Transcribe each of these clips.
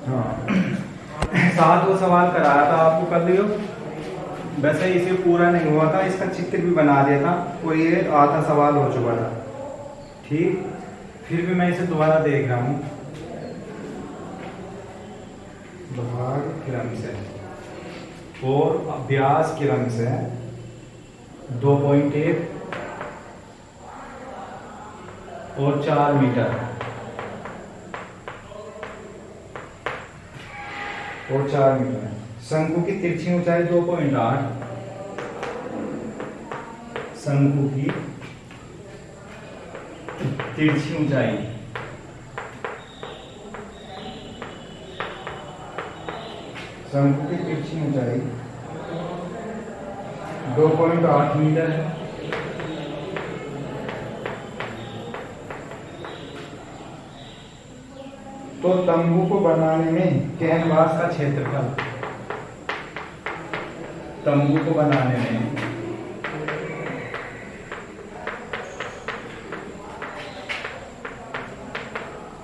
हाँ 7 वो सवाल कराया था आपको कर लियो। वैसे इसे पूरा नहीं हुआ था, इसका चित्र भी बना दिया था और ये आधा सवाल हो चुका था। ठीक, फिर भी मैं इसे दोबारा देख रहा हूँ। भाग क्रम से और अभ्यास क्रम से 2.1 और 4 मीटर और 4 मीटर। शंकु की तिरछी ऊंचाई 2.8, शंकु की तिरछी ऊंचाई शंकु की तिरछी ऊंचाई 2.8 मीटर है। तो तंबू को बनाने में कैनवास का क्षेत्रफल, तंबू को बनाने में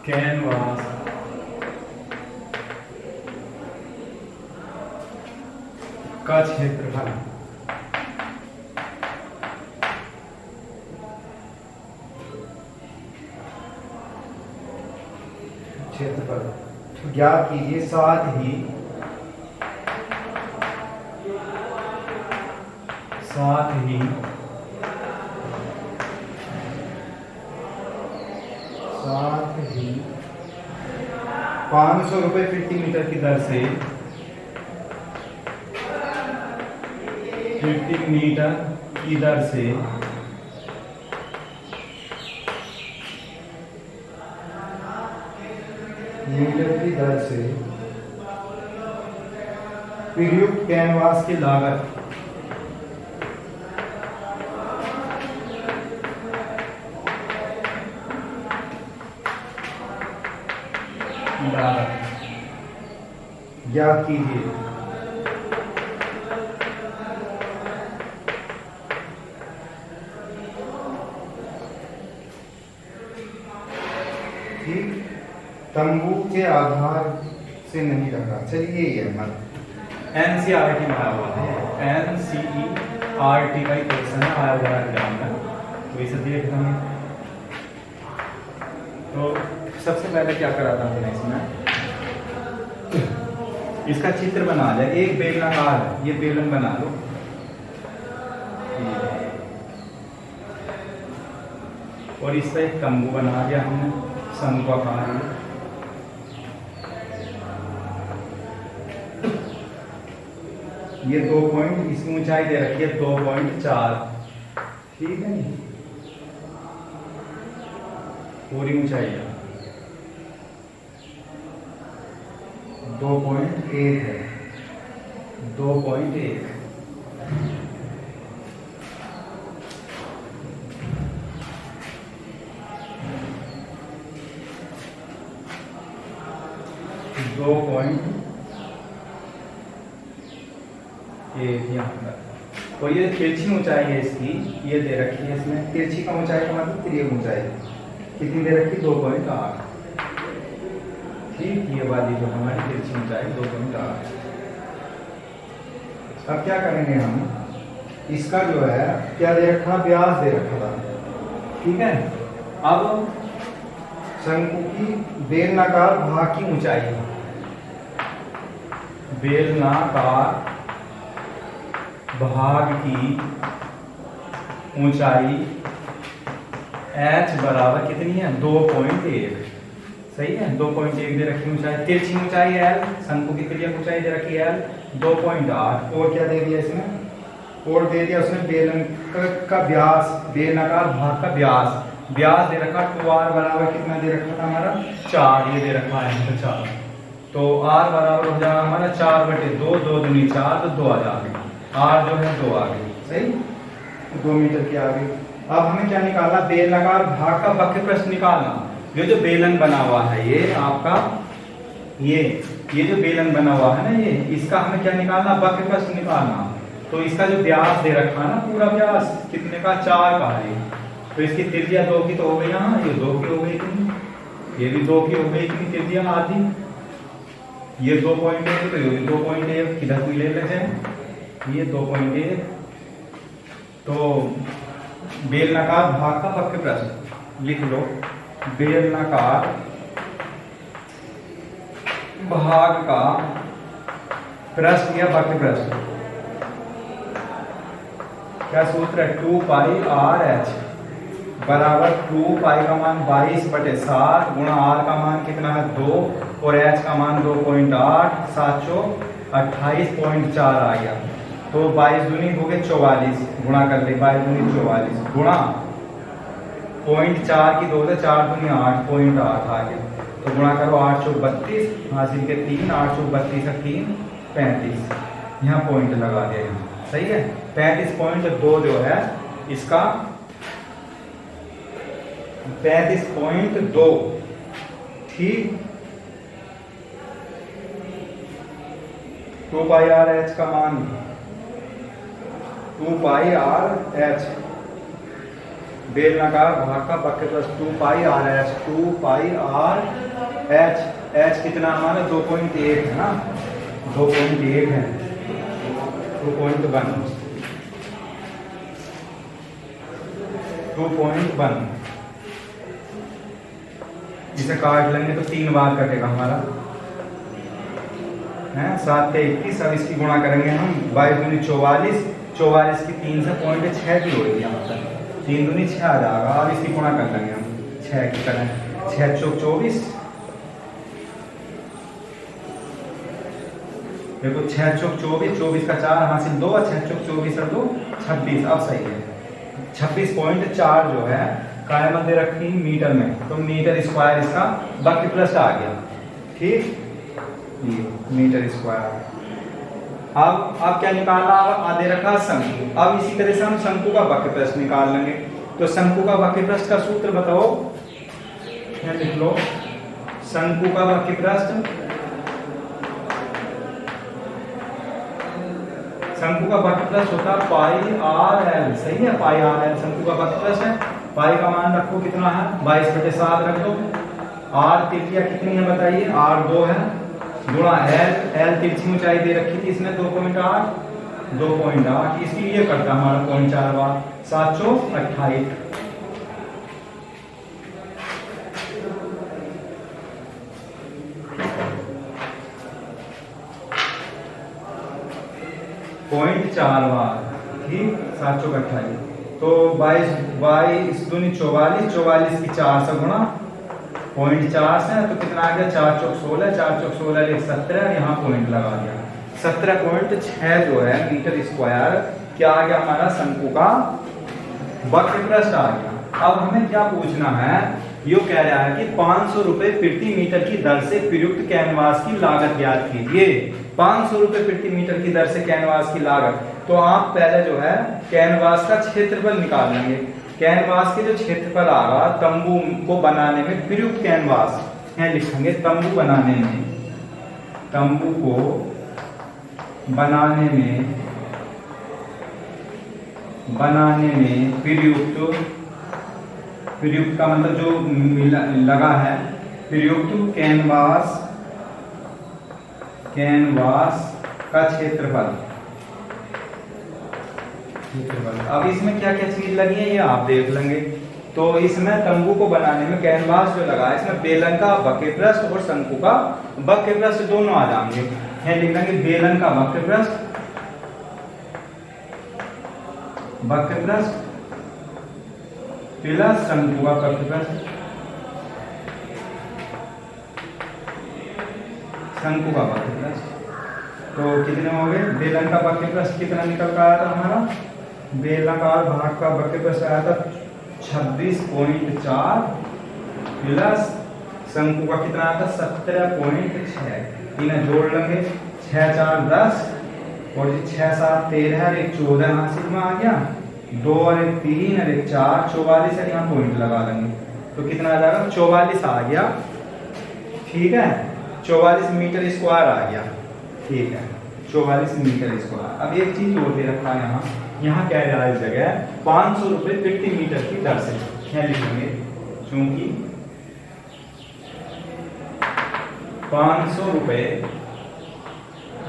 कैनवास का क्षेत्रफल ज्ञात कीजिए। साथ ही साथ ही 500 रुपये प्रति मीटर की दर से प्रति मीटर की दर से प्रयुक्त कैनवास की लागत ज्ञात कीजिए। ठीक, तंबू के आधार से नहीं रखा। चलिए ये हमारा एनसीईआरटी में आया हुआ है, एनसीईआरटी का ही क्वेश्चन है, आया हुआ है एग्जाम में, तो इसे देख लेंगे। तो सबसे पहले क्या करा था हमने इसमें, इसका चित्र बना लिया। एक बेलनाकार, ये बेलन बना लो, और इसका एक तंबू बना दिया हमने शंक्वाकार। ये 2 पॉइंट, इसकी ऊंचाई दे रखी है 2.4, ठीक है, पूरी ऊंचाई है 2.1 है, 2.1। यहाँ पर, और ये तिरछी ऊंचाई है इसकी, ये दे रखी है इसमें। तिरछी का ऊंचाई का मतलब तिर्यक ऊंचाई कितनी दे रखी, 2.8। ठीक, ये वाली जो हमारी तिरछी ऊंचाई 2.8। अब क्या करेंगे हम, इसका जो है क्या दे रखा, व्यास दे रखा था, ठीक है। अब शंकु की बेलनाकार भाग की ऊंचाई, बेलनाकार भाग की ऊंचाई h बराबर कितनी है, 2.1, सही है, 2.1 दे रखी ऊंचाई। तिरछी ऊंचाई l, शंकु की तिर्यक ऊंचाई दे रखी l 2.8, और क्या दे दिया इसमें, और दे दिया उसने बेलन का व्यास, बेलनाकार भाग का व्यास, व्यास दे रखा 2r बराबर कितना दे रखा था हमारा, 4, ये दे रखा है 4। तो r बराबर हो जाएगा हमारा 4/2, 2 दूनी 4, तो 2 आ जाएगा, r जो है 2 आ गई, सही, 2 मीटर की आ गई। अब हमें क्या निकालना, बेलनाकार भाग का वक्र प्रस्थ निकालना। ये जो बेलन बना हुआ है, ये आपका ये जो बेलन बना हुआ है ना, ये इसका हमें क्या निकालना, वक्र प्रस्थ निकालना। तो इसका जो व्यास दे रखा है ना, पूरा व्यास कितने का, 4 का है। तो इसकी त्रिज्या 2 की तो हो गई, यहाँ ये 2 की हो गई, ये भी 2 की हो गई, इतनी त्रिज्या आधी, ये 2.1 तो ये 2.1 किधर कोई ले लेते हैं, ये 2.1। तो बेलनाकार भाग का वक्र प्रस्थ लिख लो, बेलनाकार भाग का प्रस्थ या वक्र प्रस्थ, क्या सूत्र है, 2 पाई आर एच बराबर 2 पाई का मान 22/7 गुणा आर का मान कितना है 2 और एच का मान 2.8, 728.4 आ गया। तो 22 दूनी हो गए 44, गुणा कर ले 22 दूनी 44 गुणा 0.4 की 2 से 4 दूनी 8.8 आ गया। तो गुणा करो 8 चौक 32, हासिल के 3, 8 चौक 32 3 35, यहाँ पॉइंट लगा दिया, सही है। 35.2 जो है इसका 35.2, ठीक। 2 पाई आर एच का मान 2 पाई आर एच बेलनाकार भाग का वक्र प्रस्थ 2 पाई आर एच, 2 पाई आर एच, एच कितना हमारा 2.1 है ना, 2.1 है, 2.1, 2.1। इसे काट लेंगे तो 3 बार कटेगा हमारा है, 7 के 21। अब इसकी गुणा करेंगे हम 22 दूनी 44, 44 की 3 से 0.6 की जोड़ेंगे, यहाँ पर 3 दूनी 6 आ जाएगा। अब इसकी गुणा कर लेंगे हम 6 की तरह, 6 चौक 24, देखो 6 चौक 24, 24 का 4 हासिल 2, 6 चौक 24 और 2 26। अब सही है, 26.4 जो है काय मध्य रखी मीटर में, तो मीटर स्क्वायर इसका वक्र प्रस्थ आ गया, ठीक, ये मीटर स्क्वायर। अब क्या निकालना, आधे रखा शंकु। अब इसी तरह से हम शंकु का वक्र प्रस्थ निकाल लेंगे। तो शंकु का वक्र प्रस्थ का सूत्र बताओ, लिख लो, शंकु का वक्र प्रस्थ, शंकु का वक्र प्रस्थ होता है पाई आर एल, सही है, पाई आर एल शंकु का वक्र प्रस्थ है। पाई का मान रखो कितना है 22/7 रख दो, आर त्रिज्या कितनी है बताइए, आर 2 है, गुणा एल, एल तिरछी ऊंचाई दे रखी थी इसने 2.8, इसकी ये करता हमारा 0.4 बार, 728। पॉइंट 4 बार, ठीक, 728। तो 22 दूनी 44, 44 की 4 से गुणा 0.4 से, तो कितना आ गया 4 चौक 16, 4 चौक 16 एक 17, यहाँ पॉइंट लगा दिया, 17.6 जो है मीटर स्क्वायर क्या आ गया हमारा शंकु का वक्र प्रस्थ आ गया। अब हमें क्या पूछना है, यो कह रहा है कि 500 रुपए प्रति मीटर की दर से प्रयुक्त कैनवास की लागत ज्ञात कीजिए। 500 रुपए प्रति मीटर की दर से कैनवास की लागत, तो आप पहले जो है कैनवास का क्षेत्रफल निकाल लेंगे। कैनवास के जो क्षेत्रफल आगा तंबू को बनाने में प्रयुक्त कैनवास है, लिखेंगे तंबू बनाने में, तंबू को बनाने में प्रयुक्त का मतलब जो लगा है, प्रयुक्त कैनवास का क्षेत्रफल। अब इसमें क्या क्या चीज लगी है ये आप देख लेंगे। तो इसमें तंबू को बनाने में कैनवास जो लगा है, इसमें बेलन का वक्र प्रस्थ और शंकु का वक्र प्रस्थ दोनों आ जाएंगे। यहाँ लिख लेंगे बेलन का वक्र प्रस्थ प्लस शंकु का वक्र प्रस्थ, शंकु का वक्र प्रस्थ। तो कितने हो गए, बेलन का वक्र प्रस्थ कितना निकल कर आया था हमारा, बेलनाकार भाग का वक्र प्रस्थ आया था 26.4 प्लस शंकु का कितना आया था 17.6। इन्हें जोड़ लेंगे, 6 4 10 और 6 7 13 और 1 14 हासिल में आ गया, 2 और 1 3 और 1 4 44 है, यहाँ पॉइंट लगा लेंगे। तो कितना आ जाएगा 44 आ गया, ठीक है, 44 मीटर स्क्वायर आ गया, ठीक है, 44 मीटर स्क्वायर। अब एक चीज और दे रखा है यहाँ कह रहा है इस जगह 500 रुपए प्रति मीटर की दर से, यहाँ लिखेंगे चूंकि 500 रुपए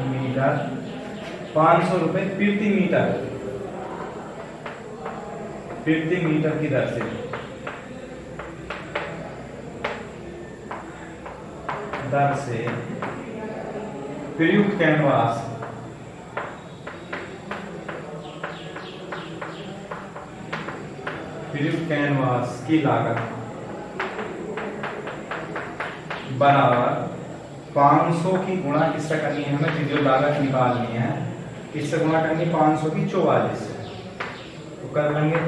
मीटर, 500 रुपए प्रति मीटर, प्रति मीटर की दर से प्रयुक्त कैनवास की लागत बराबर 500 की गुणा किससे करनी है, हमें जो लागत निकालनी है किससे गुणा करनी है, 500 की 44 से। तो कर लेंगे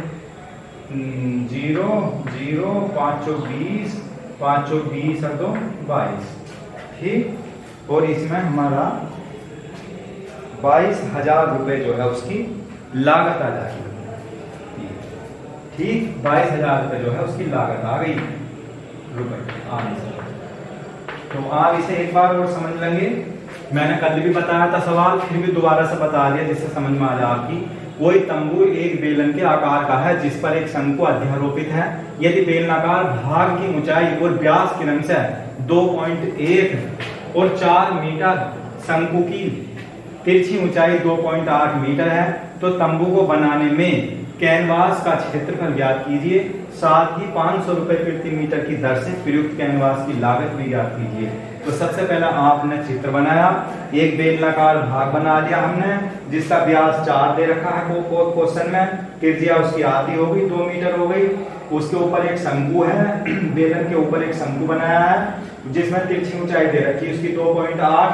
0 0 5 20 5 20 और 2 22, ठीक। और इसमें हमारा 22,000 रुपए जो है उसकी लागत आ जाएगी, ठीक। 22,000 रुपए जो है उसकी लागत आ गई रुपए आने से। तो आप इसे एक बार और समझ लेंगे। मैंने कल भी बताया था सवाल, फिर भी दोबारा से बता दिया जिससे समझ में आ जाए आपकी। कोई तंबू एक बेलन के आकार का है जिस पर एक शंकु अध्यारोपित है। यदि बेलनाकार भाग की ऊंचाई और व्यास क्रमशः 2.1 और 4 मीटर, शंकु की तिरछी ऊंचाई 2.8 मीटर है, तो तंबू को बनाने में कैनवास का क्षेत्रफल ज्ञात कीजिए, साथ ही 500 रुपए प्रति मीटर की दर से प्रयुक्त कैनवास की लागत भी ज्ञात कीजिए। तो सबसे पहला आपने चित्र बनाया, एक बेलनाकार भाग बना लिया हमने जिसका व्यास 4 दे रखा है क्वेश्चन में, त्रिज्या उसकी आधी हो गई 2 मीटर हो गई। उसके ऊपर एक शंकु है, बेलन के ऊपर एक शंकु बनाया है जिसमें तिरछी ऊंचाई दे रखी है उसकी 2.8,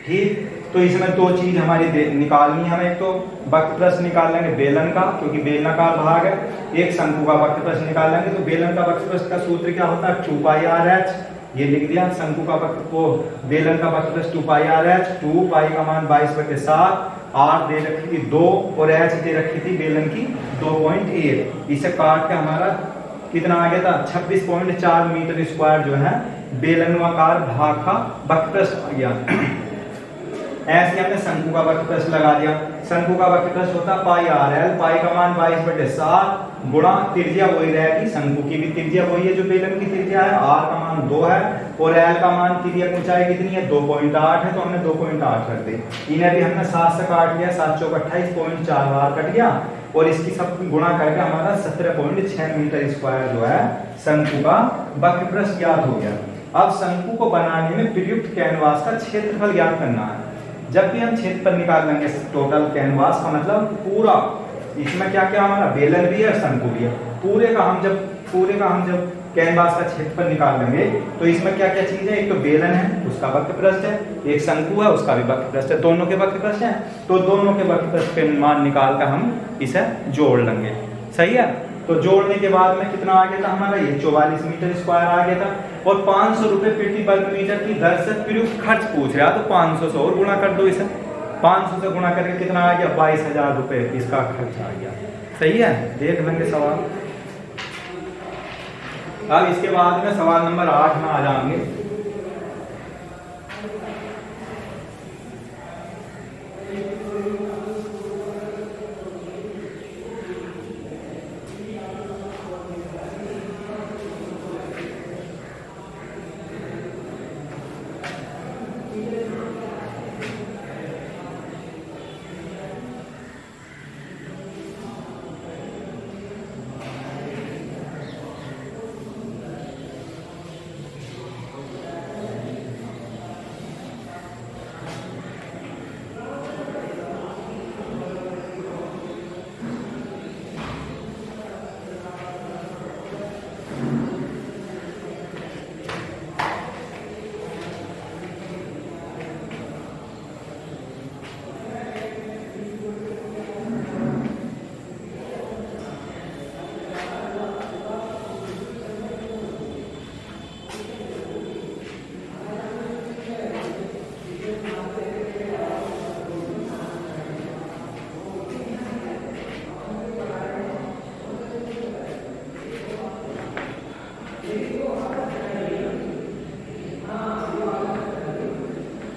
ठीक। तो इसमें दो चीज हमारी निकालनी है हमें, एक तो वक्र प्रस्थ निकाल लेंगे बेलन का, क्योंकि बेलनाकार भाग है, एक शंकु का वक्र प्रस्थ निकाल लेंगे। तो बेलन का वक्र प्रस्थ का सूत्र क्या होता है, 2πr/h, ये लिख दिया। शंकु का वक्र को बेलन का वक्र प्रस्थ 2πr/h, 2 पाई का मान 22/7, r दे रखी थी 2 और h दे रखी थी बेलन की 2.1। इसे काट के हमारा कितना आ गया था, 26.4 मीटर स्क्वायर जो है बेलनाकार भाग का वक्र प्रस्थ आ गया। ऐसे हमने शंकु का वक्र प्रस्थ लगा दिया। शंकु का वक्र प्रस्थ होता है πr/l, पाई का मान 22/7 गुणा त्रिज्या वही रहेगी, शंकु की भी त्रिज्या वही है जो बेलन की त्रिज्या है, r का मान 2 है और l का मान त्रिज्या ऊंचाई कितनी है 2.8 है, तो हमने 2.8 कर दी। इन्हें भी हमने 7 से काट लिया, 7 चौक 28.4 बार कट गया और इसकी सब गुणा करके हमारा 17.6 मीटर स्क्वायर जो है शंकु का वक्र प्रस्थ ज्ञात हो गया। अब शंकु को बनाने में प्रयुक्त कैनवास का क्षेत्रफल ज्ञात करना है। जब भी हम क्षेत्रफल निकाल लेंगे टोटल कैनवास का मतलब पूरा, इसमें क्या क्या हमारा बेलन भी है शंकु भी है, पूरे का हम जब कैनवास का क्षेत्रफल निकाल लेंगे तो इसमें क्या क्या चीज है, एक तो बेलन है उसका वक्र प्रस्थ है, एक शंकु है उसका भी वक्र प्रस्थ है, दोनों के वक्र प्रस्थ है, तो दोनों के वक्र प्रस्थ के मान निकाल कर हम इसे जोड़ लेंगे, सही है। तो जोड़ने के बाद में कितना आ गया था हमारा, ये 44 मीटर स्क्वायर आ गया था। और 500 रुपए प्रति वर्ग मीटर की दर से प्रयुक्त खर्च पूछ रहा, तो 500 से और गुणा कर दो इसे, 500 से गुणा करके कितना आ गया, 22,000 रुपए इसका खर्च आ गया, सही है। देख लेंगे सवाल। अब इसके बाद में सवाल नंबर 8 में आ जाएंगे।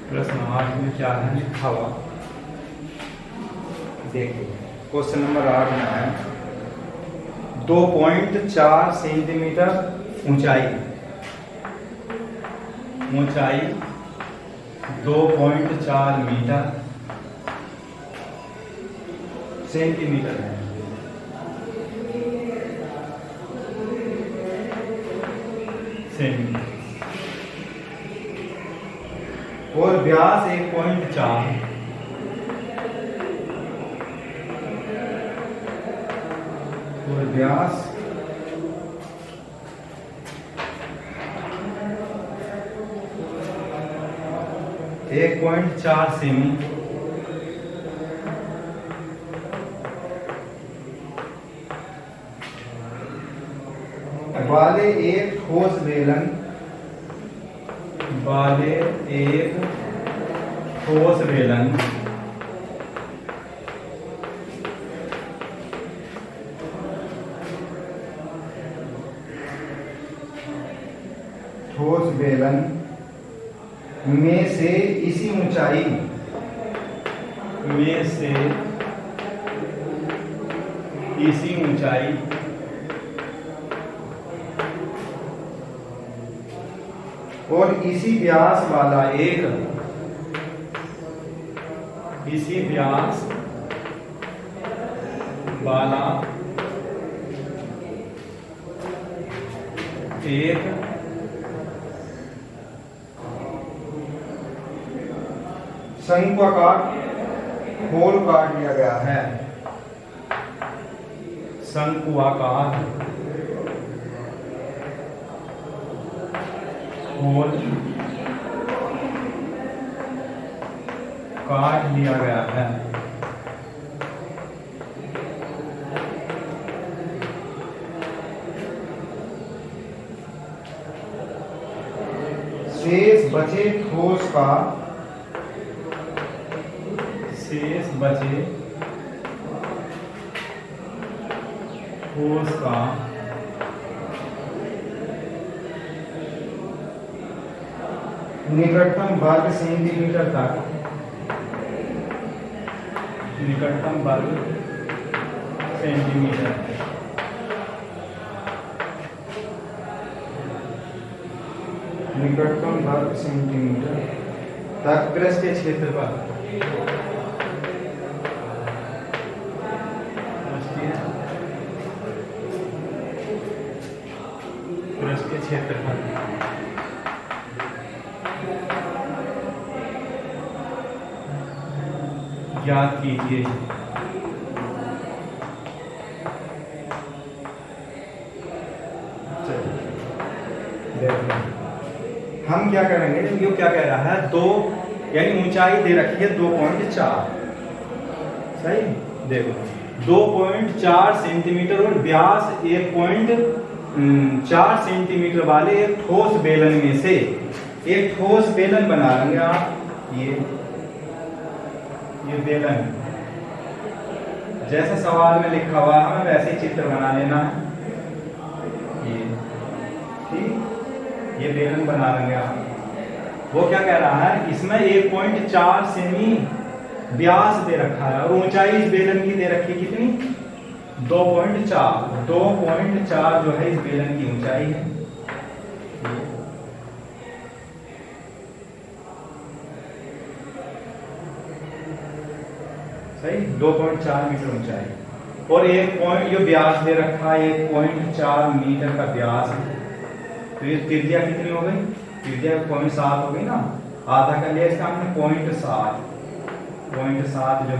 प्रश्न 8 में क्या है लिखा हुआ, देखो क्वेश्चन नंबर 8 में है 2.4 सेंटीमीटर ऊंचाई 2.4 मीटर सेंटीमीटर है। सेंटीमीटर और व्यास 1.4 और व्यास 1.4 सेमी वाले एक ठोस बेलन में से इसी ऊंचाई और इसी व्यास वाला एक शंक्वाकार होल काट लिया गया है। शंक्वाकार होल काट लिया गया है। शेष बचे ठोस का निकटतम वर्ग सेंटीमीटर तक निकटतम वर्ग सेंटीमीटर तक पृष्ठीय क्षेत्रफल ज्ञात कीजिए। हम क्या करेंगे, ये क्या कह रहा है, दो यानी ऊंचाई दे रखी है 2.4, सही। देखो 2.4 सेंटीमीटर और व्यास 1.4 सेंटीमीटर वाले एक ठोस बेलन में से एक ठोस बेलन बना लेंगे आप। ये बेलन जैसा सवाल में लिखा हुआ है वैसे ही चित्र बना लेना है। ये ठीक, ये बेलन बना लेंगे आप। वो क्या कह रहा है, इसमें 1.4 सेमी व्यास दे रखा है और ऊंचाई इस बेलन की दे रखी है कितनी, 2.4 जो है इस बेलन की ऊंचाई है। सही, 2.4 मीटर ऊंचाई और ये व्यास दे रखा है 1.4 मीटर का व्यास। तो ये त्रिज्या कितनी हो गई, त्रिज्या 0.7 हो गई ना, आधा कर लिया इसका हमने 0.7 जो